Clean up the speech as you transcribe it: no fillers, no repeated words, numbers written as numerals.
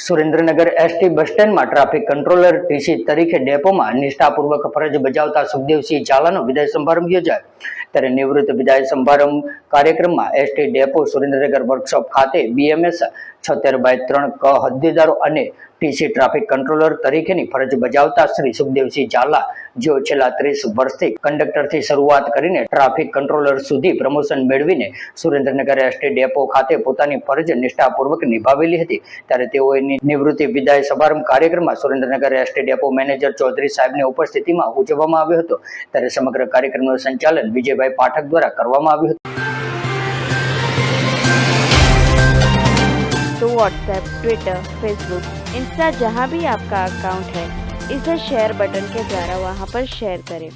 Surendranagar ST bus સ્ટેન્ડમાં traffic controller TC તરીકે ડેપોમાં નિષ્ઠાપૂર્વક ફરજ બજાવતા સુખદેવસિંહ ઝાલાનો વિદાય સમારંભ યોજાયો ત્યારે નિવૃત્ત વિદાય સમારંભ કાર્યક્રમમાં એસટી ડેપો સુરેન્દ્રનગર વર્કશોપ ખાતે બીએમએસ 76/3 ક હોદ્દેદારો અને ટીસી ટ્રાફિક કંટ્રોલર તરીકેની ફરજ બજાવતા શ્રી સુખદેવસિંહ ઝાલા જેઓ છેલ્લા 30 વર્ષથી કંડક્ટરથી શરૂઆત કરીને ટ્રાફિક કંટ્રોલર સુધી પ્રમોશન મેળવીને સુરેન્દ્રનગર એસટી ડેપો ખાતે પોતાની ફરજ નિષ્ઠાપૂર્વક નિભાવેલી હતી ત્યારે તેઓની નિવૃત્તિ વિદાય સમારંભ કાર્યક્રમમાં Surendranagar ST depot manager Chaudhary સાહેબની ઉપસ્થિતિમાં ઉજવવામાં આવ્યો હતો ત્યારે સમગ્ર કાર્યક્રમનું સંચાલન વિજયભાઈ પાઠક દ્વારા કરવામાં આવ્યું હતું। तो व्हाट्सएप, ट्विटर, फेसबुक, इंस्टा जहाँ भी आपका अकाउंट है इसे शेयर बटन के द्वारा वहाँ पर शेयर करें।